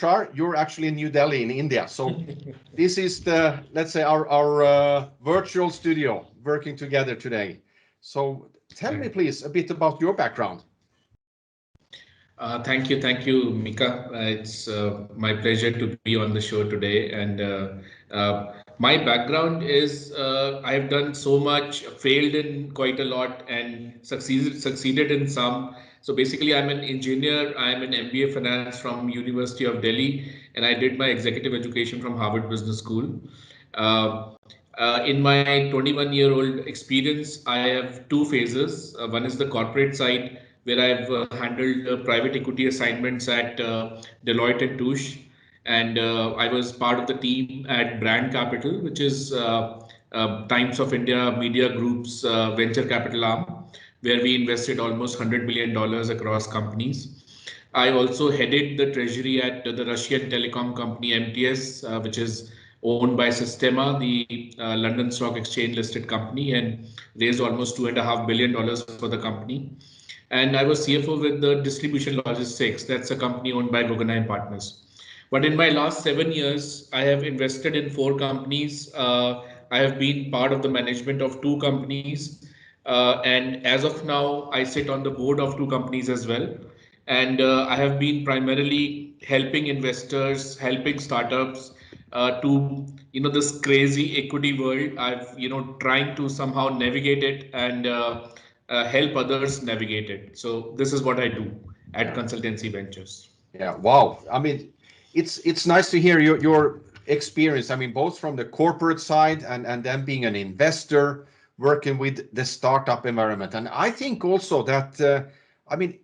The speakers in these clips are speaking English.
Tushar, you're actually in New Delhi in India. So this is the, let's say, our virtual studio working together today. So tell me, please, a bit about your background. Thank you, Mika. It's my pleasure to be on the show today. And my background is I've done so much, failed in quite a lot, and succeeded in some. So basically, I'm an engineer. I'm an MBA Finance from University of Delhi, and I did my executive education from Harvard Business School. Uh, in my 21-year-old experience, I have two phases. One is the corporate side, where I've handled private equity assignments at Deloitte and Touche. And I was part of the team at Brand Capital, which is Times of India Media Group's venture capital arm, where we invested almost $100 million across companies. I also headed the treasury at the Russian telecom company MTS, which is owned by Sistema, the London Stock Exchange listed company, and raised almost $2.5 billion for the company. And I was CFO with the Distribution Logistics. That's a company owned by Guggenheim Partners. But in my last 7 years, I have invested in four companies. I have been part of the management of two companies. And as of now, I sit on the board of two companies as well. And I have been primarily helping investors, helping startups to, this crazy equity world. I've, trying to somehow navigate it and help others navigate it. So this is what I do at Consultancy Ventures. Yeah, wow. I mean, it's nice to hear your experience. I mean, both from the corporate side and then being an investor, working with the startup environment. And I think also that, I mean,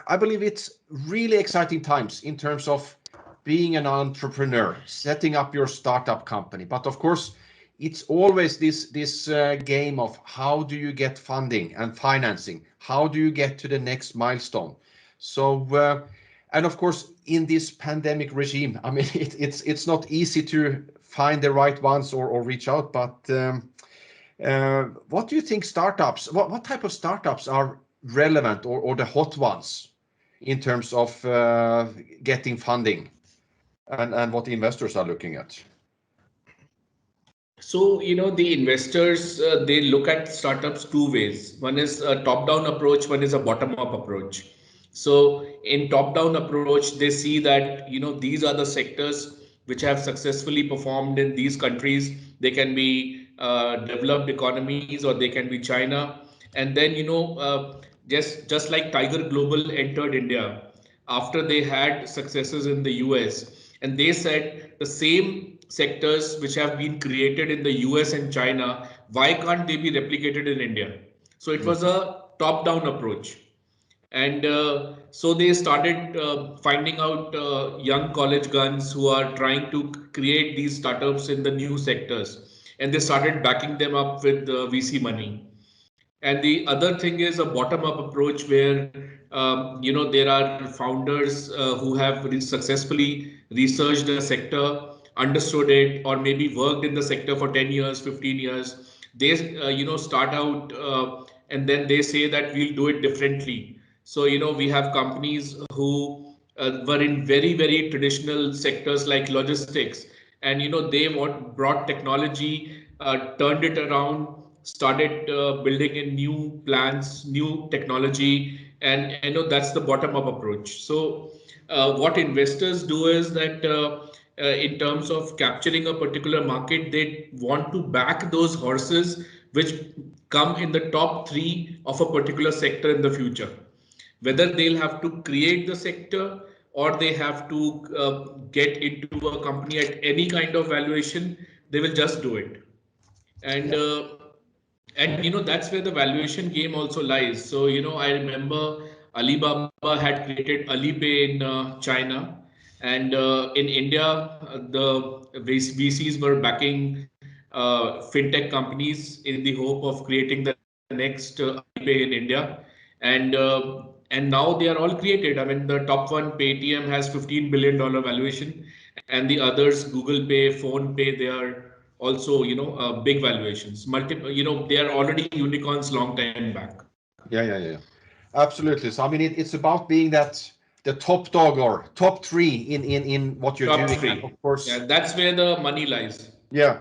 I believe it's really exciting times in terms of being an entrepreneur, setting up your startup company. But of course, it's always this game of how do you get funding and financing? How do you get to the next milestone? So, and of course, in this pandemic regime, I mean, it's not easy to find the right ones or reach out. But what do you think startups? What type of startups are relevant or the hot ones in terms of getting funding and what investors are looking at? So, the investors, they look at startups two ways. One is a top-down approach, one is a bottom-up approach. So in top-down approach, they see that, these are the sectors which have successfully performed in these countries. They can be developed economies or they can be China. And then, just like Tiger Global entered India after they had successes in the US, and they said the same sectors which have been created in the US and China, why can't they be replicated in India? So it was a top-down approach. And so they started finding out young college guns who are trying to create these startups in the new sectors. And they started backing them up with VC money. And the other thing is a bottom-up approach where there are founders who have successfully researched a sector, understood it, or maybe worked in the sector for 10 years, 15 years. They start out and then they say that we'll do it differently. So we have companies who were in very, very traditional sectors like logistics, and they brought technology, turned it around, started building in new plans, new technology, and that's the bottom-up approach. So what investors do is that in terms of capturing a particular market, they want to back those horses which come in the top three of a particular sector in the future. Whether they'll have to create the sector or they have to get into a company at any kind of valuation, they will just do it. And and that's where the valuation game also lies. So I remember Alibaba had created Alipay in China, and in India the VCs were backing fintech companies in the hope of creating the next Alipay in India, and now they are all created. I mean, the top one, Paytm, has $15 billion valuation, and the others, Google Pay, Phone Pay, they are also big valuations. Multiple, they are already unicorns long time back. Yeah. Absolutely. So I mean, it's about being that the top dog or top three in what you're Top doing, and of three. course, Yeah, that's where the money lies. yeah,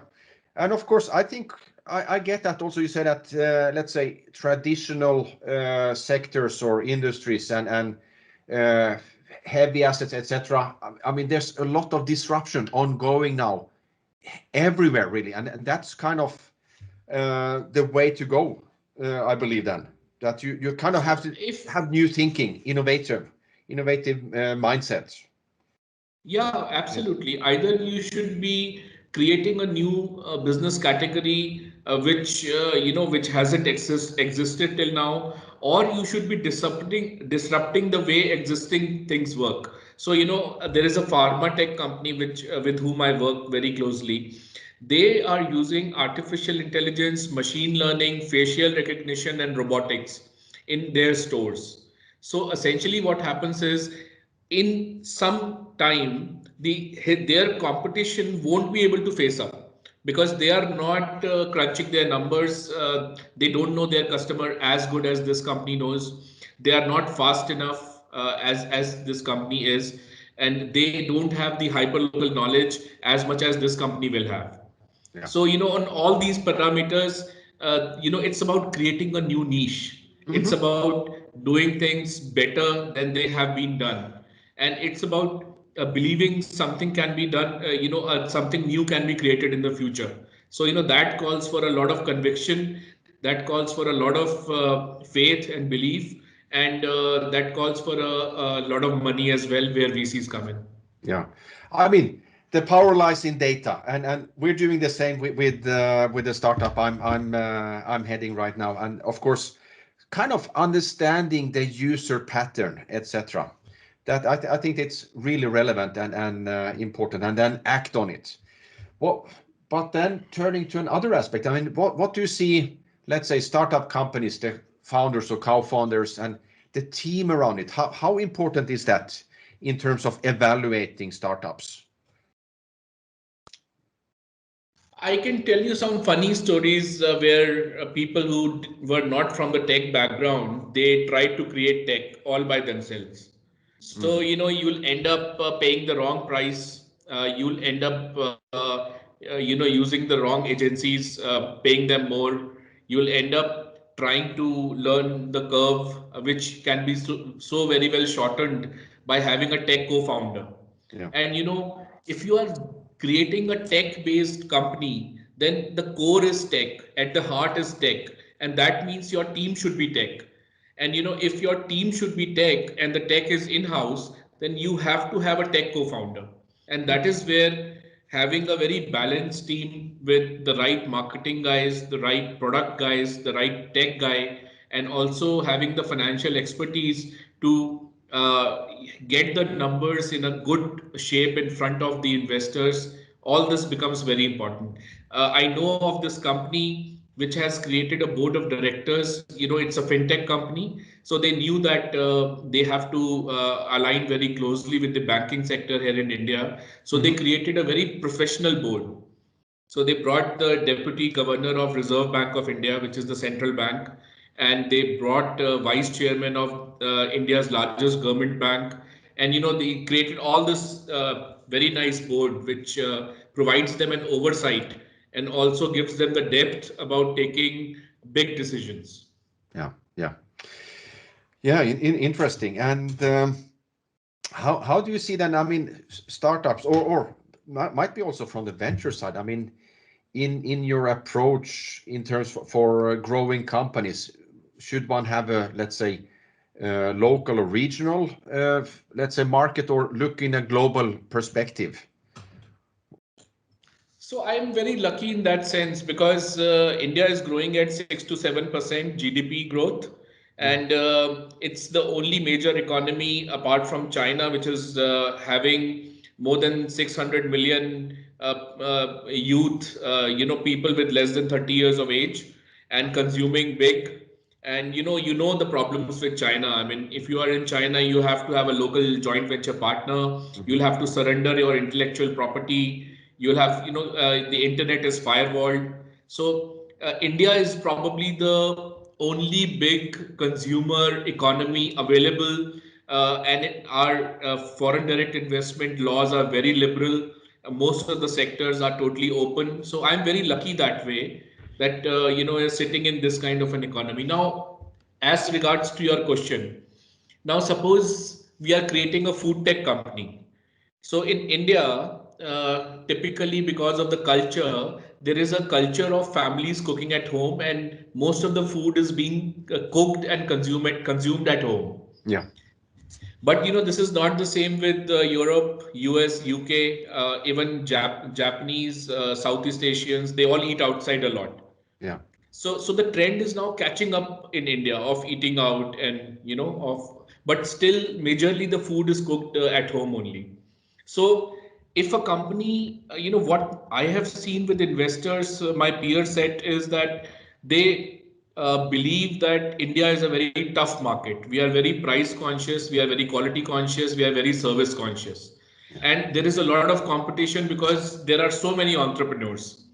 and of course, I think I get that also. You say that let's say traditional sectors or industries and uh, heavy assets, etc. I mean, there's a lot of disruption ongoing now everywhere, really, and that's kind of the way to go. I believe then that you kind of have to If have new thinking, innovative mindsets. Yeah, Yeah. absolutely. Either you should be creating a new business category which hasn't existed till now, or you should be disrupting the way existing things work. So there is a pharma tech company which with whom I work very closely. They are using artificial intelligence, machine learning, facial recognition, and robotics in their stores. So essentially, what happens is in some time their competition won't be able to face up because they are not crunching their numbers. They don't know their customer as good as this company knows. They are not fast enough as this company is, and they don't have the hyperlocal knowledge as much as this company will have. Yeah. So, on all these parameters, it's about creating a new niche. It's Hmm. about doing things better than they have been done. And it's about believing something can be done, something new can be created in the future. So, that calls for a lot of conviction, that calls for a lot of faith and belief, and that calls for a lot of money as well, where VCs come in. Yeah, I mean the power lies in data, and we're doing the same with the startup I'm heading right now, and of course, kind of understanding the user pattern, etc. That I think it's really relevant and important, and then act on it. What, but then turning to another aspect, I mean, what do you see? Let's say startup companies, the founders or co-founders, and the team around it. How important is that in terms of evaluating startups? I can tell you some funny stories where people who were not from the tech background, they tried to create tech all by themselves. So, Hmm. you'll end up paying the wrong price. You'll end up, using the wrong agencies, paying them more. You'll end up trying to learn the curve, which can be so very well shortened by having a tech co-founder. Yeah. And if you are creating a tech-based company, then the core is tech, at the heart is tech, and that means your team should be tech. And if your team should be tech and the tech is in-house, then you have to have a tech co-founder. And Yeah. that is where having a very balanced team with the right marketing guys, the right product guys, the right tech guy, and also having the financial expertise to get the numbers in a good shape in front of the investors, all this becomes very important. I know of this company which has created a board of directors. It's a fintech company, so they knew that they have to align very closely with the banking sector here in India. So they Hmm. created a very professional board. So they brought the deputy governor of Reserve Bank of India, which is the central bank, and they brought vice chairman of India's largest government bank, and they created all this very nice board, which provides them an oversight and also gives them the depth about taking big decisions. Yeah. Yeah. Yeah. Interesting. And how do you see then? I mean, startups or might be also from the venture side. I mean, in your approach in terms for growing companies, should one have a, let's say, local or regional, let's say, market, or look in a global perspective? So I'm very lucky in that sense because India is growing at 6 to 7% GDP growth, Mm. and it's the only major economy apart from China which is having more than 600 million youth, people with less than 30 years of age and consuming big. And the problems with China. I mean, if you are in China, you have to have a local joint venture partner. Mhm. You'll have to surrender your intellectual property. You'll have, the internet is firewalled. So India is probably the only big consumer economy available our foreign direct investment laws are very liberal. Most of the sectors are totally open. So I'm very lucky that way that sitting in this kind of an economy. Now, as regards to your question, now suppose we are creating a food tech company. So in India, typically because of the culture, there is a culture of families cooking at home, and most of the food is being cooked and consumed at home. Yeah. But this is not the same with Europe, US, UK, even Japanese, Southeast Asians. They all eat outside a lot. Yeah. So the trend is now catching up in India of eating out, and but still majorly the food is cooked at home only. So if a company, what I have seen with investors, my peer set is that they believe that India is a very tough market. We are very price conscious, we are very quality conscious, we are very service conscious. Yeah. And there is a lot of competition because there are so many entrepreneurs.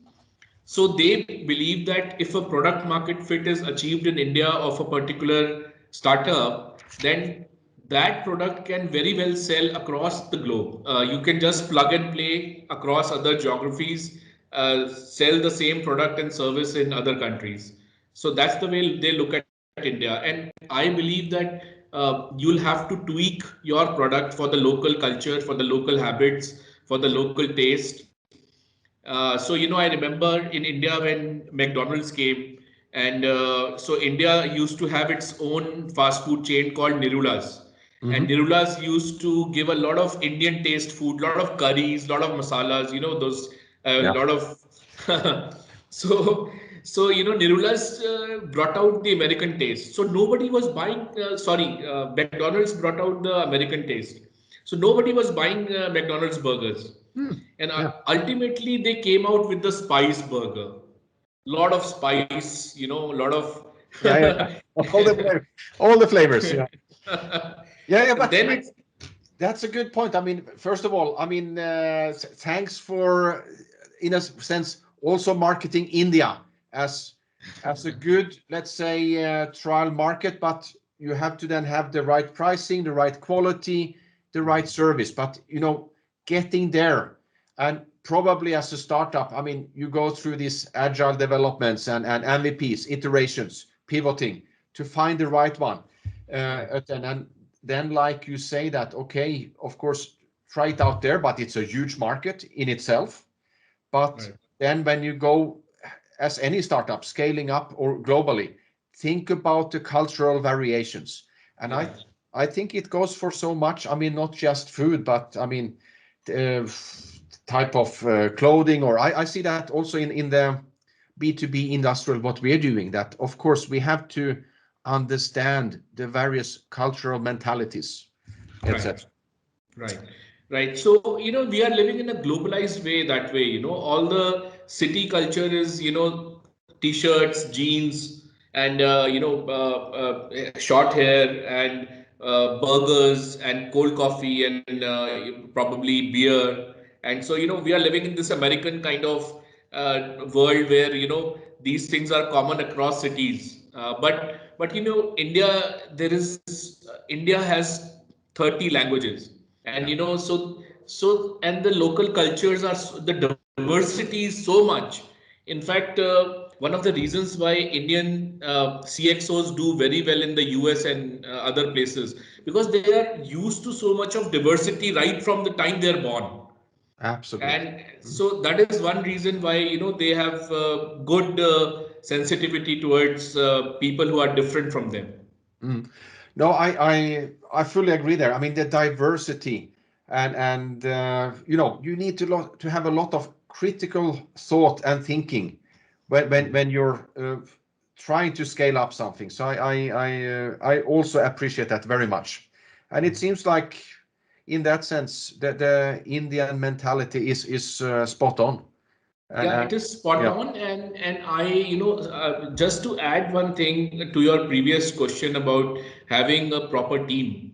So they believe that if a product market fit is achieved in India of a particular startup, then that product can very well sell across the globe. You can just plug and play across other geographies, sell the same product and service in other countries. So that's the way they look at India. And I believe that you'll have to tweak your product for the local culture, for the local habits, for the local taste. I remember in India when McDonald's came, and so India used to have its own fast food chain called Nirula's. And Hmm. Nirula's used to give a lot of Indian taste food, lot of curries, lot of masalas, those, a Yeah. lot of. so, Nirula's brought out the American taste. So nobody was buying, McDonald's brought out the American taste. So nobody was buying McDonald's burgers. Hmm. And Yeah. ultimately, they came out with the spice burger. Lot of spice, lot of. Yeah. Yeah. Yeah. All the flavors. All the flavors. Yeah. Yeah. Yeah. And But then it's that's a good point. I mean, first of all, I mean, thanks for, in a sense, also marketing India as as a good, let's say, trial market. But you have to then have the right pricing, the right quality, the right service. But getting there, and probably as a startup, I mean, you go through these agile developments and MVPs, iterations, pivoting to find the right one. And then like you say that, okay, of course, try it out there, but it's a huge market in itself. But right. then when you go, as any startup, scaling up or globally, think about the cultural variations. And Yeah. I think it goes for so much. I mean, not just food, but I mean, uh, type of clothing, or I see that also in the B2B industrial, what we're doing, that of course we have to understand the various cultural mentalities, Right. etc. Right. Right. So, we are living in a globalized way that way, all the city culture is, t-shirts, jeans, and, short hair, and burgers and cold coffee, and probably beer. And so, we are living in this American kind of world where, these things are common across cities. But, India has 30 languages, and Yeah, and the local cultures are the diversity is so much. In fact, one of the reasons why Indian CXOs do very well in the US and other places, because they are used to so much of diversity right from the time they're born. absolutely. And so that is one reason why they have good sensitivity towards people who are different from them. Mm. No, I fully agree there. I mean, the diversity, and you need to have a lot of critical thought and thinking when you're trying to scale up something. So I also appreciate that very much. And it seems like in that sense the Indian mentality is spot on. And Yeah, it is spot yeah, on. And I, just to add one thing to your previous question about having a proper team,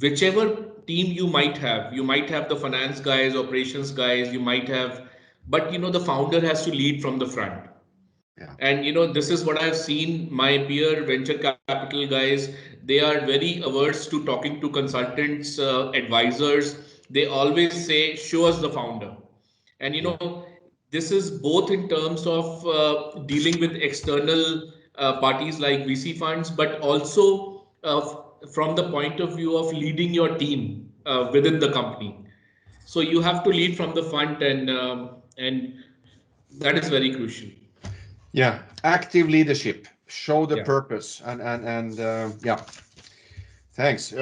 whichever team you might have the finance guys, operations guys, you might have, but the founder has to lead from the front. yeah, And this is what I've seen my peer venture capital guys. They They are very averse to talking to consultants, advisors. They always say, show us the founder. And Yeah. this is both in terms of dealing with external parties like VC funds, but also from the point of view of leading your team within the company. So you have to lead from the front, and that is very crucial. Yeah, active leadership, show the Yeah. purpose, and yeah, thanks.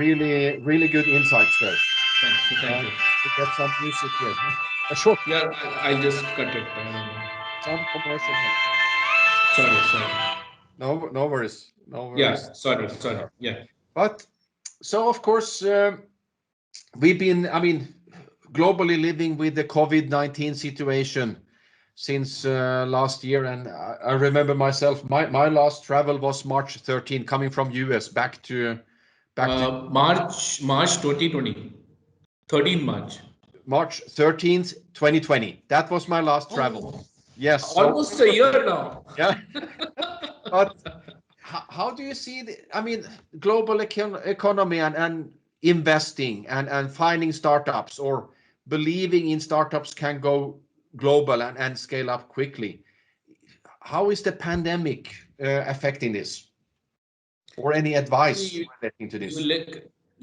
Really good insights there. Thank you. Thank you. We get some music here. A short, Yeah, I'll just cut it. some commercial here. Sorry, sorry. No worries, no worries. Yeah, sorry. Yeah. But so of course we've been, I mean, globally living with the COVID-19 situation since last year, and I remember myself. My last travel was March 13, coming from US back to March 2020, 13 March. March 13th, 2020. That was my last travel. Oh, Yes, so almost a year now. yeah. But how do you see the, I mean, global economy and investing and finding startups or believing in startups can go global and scale up quickly? How is the pandemic affecting this? Or any advice You, relating to you this?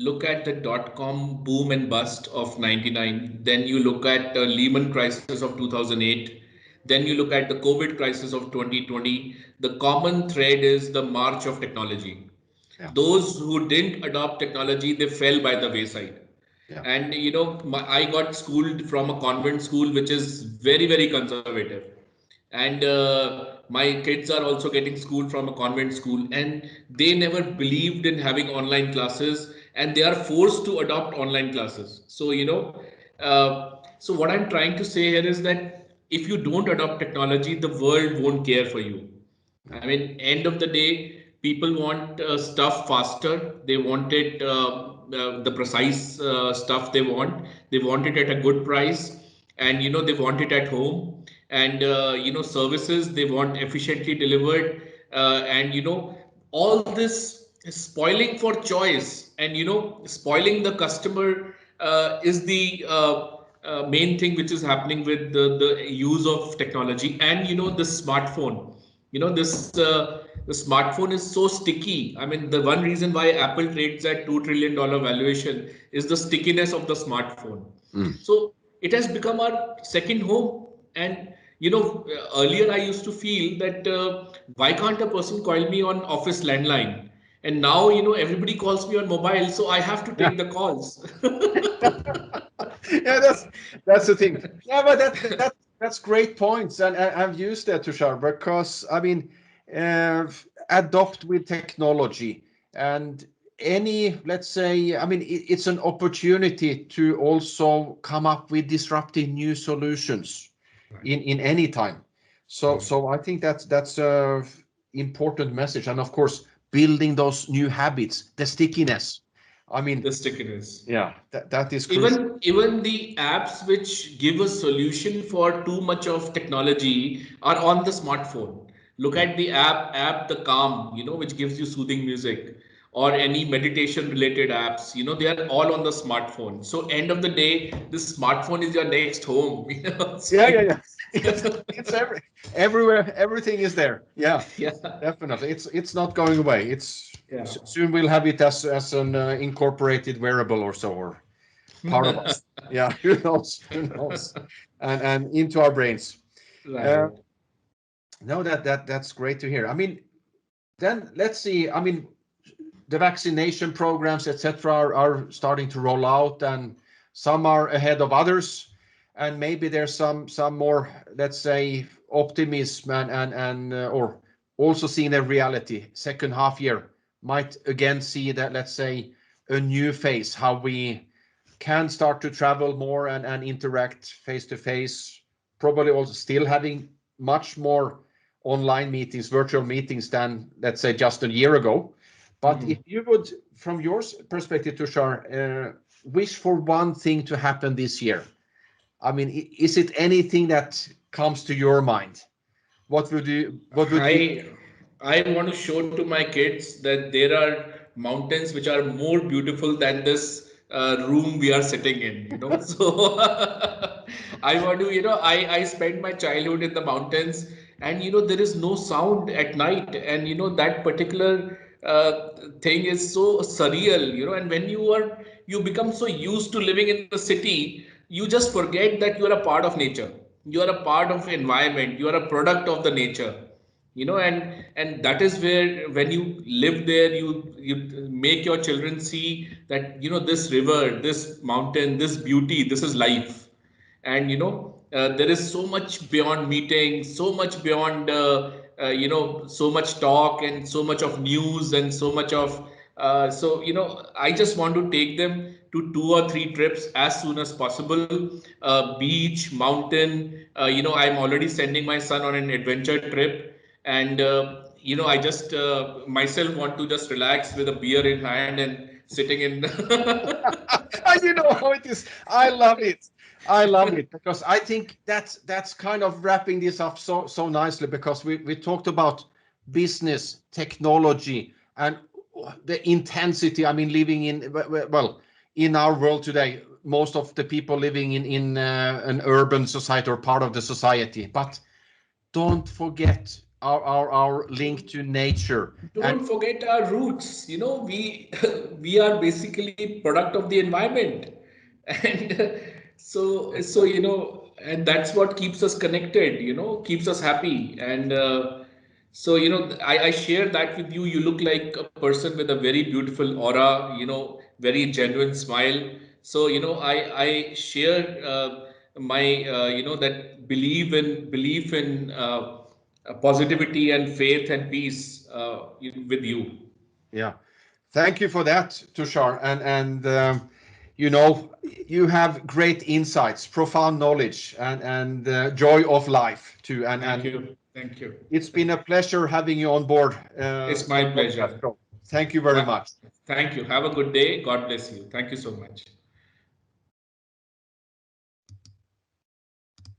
look at the dot-com boom and bust of 99, then you look at the Lehman crisis of 2008, then you look at the COVID crisis of 2020. The common thread is the march of technology. Yeah, Those who didn't adopt technology, they fell by the wayside. yeah, And I got schooled from a convent school which is very conservative, and my kids are also getting schooled from a convent school, and they never believed in having online classes, and they are forced to adopt online classes. So so what I'm trying to say here is that if you don't adopt technology, the world won't care for you. I mean, end of the day, people want stuff faster. They want it, the precise stuff they want. They want it at a good price, and they want it at home. And services they want efficiently delivered. And all this is spoiling for choice, and spoiling the customer is the main thing which is happening with the use of technology. And the smartphone, this the smartphone is so sticky. I mean, the one reason why Apple trades at $2 trillion valuation is the stickiness of the smartphone. mm, So it has become our second home. And earlier I used to feel that why can't a person call me on office landline? And now everybody calls me on mobile, so I have to yeah. take the calls. Yeah, that's the thing. Yeah, but that's great points, and I've used that, Tushar, because I mean, uh, adopt with technology and any, let's say, I mean, it's an opportunity to also come up with disruptive new solutions Right. in any time. So Right. so I think that's a important message, and of course, building those new habits, the stickiness. I mean, The stickiness. yeah, that is crucial. Even the apps which give a solution for too much of technology are on the smartphone. Look Yeah. at the app the Calm, which gives you soothing music, or any meditation related apps. They are all on the smartphone. So end of the day, this smartphone is your next home. So Yeah. It's everywhere. Everything is there. Yeah, yeah, definitely. It's not going away. It's yeah. soon we'll have it as an incorporated wearable or so, or part of us. Yeah, who knows? Who knows? And into our brains. Uh, Right. no, that's great to hear. I mean, then let's see. I mean, the vaccination programs, etc., are starting to roll out, and some are ahead of others, and maybe there's some more, let's say, optimism and or also seeing the reality. Second half year might again see that, let's say, a new phase, how we can start to travel more and interact face to face. Probably also still having much more online meetings, virtual meetings than, let's say, just a year ago. But if Mhm. you would, from your perspective, Tushar, wish for one thing to happen this year, I mean, is it anything that comes to your mind? What would you? What would you? I I want to show to my kids that there are mountains which are more beautiful than this room we are sitting in, you know. So I want to, I spent my childhood in the mountains, and there is no sound at night, and that particular thing is so surreal, and when you become so used to living in the city, you just forget that you are a part of nature, you are a part of environment, you are a product of the nature, and that is where, when you live there, you make your children see that this river, this mountain, this beauty, this is life. And there is so much beyond meeting, so much beyond so much talk and so much of news and so much of so I just want to take them to 2 or 3 trips as soon as possible. Beach, mountain, I'm already sending my son on an adventure trip. And I just myself want to just relax with a beer in hand and sitting in You know how it is. I love it. I love it because I think that's kind of wrapping this up so nicely, because we talked about business, technology, and the intensity. I mean, living in, well, in our world today, most of the people living in an urban society or part of the society, but don't forget our link to nature. And don't forget our roots. We we are basically product of the environment. And and that's what keeps us connected, keeps us happy. And so I share that with you. You look like a person with a very beautiful aura, very genuine smile. So I share my that belief in positivity and faith and peace with you. yeah, thank you for that, Tushar. And you know, you have great insights, profound knowledge, and joy of life too. Thank And you. Thank you. it's been Thank a you. pleasure having you on board It's the my podcast pleasure. show. Thank you very Ha- much. Thank you. Have a good day. God bless you. Thank you so much.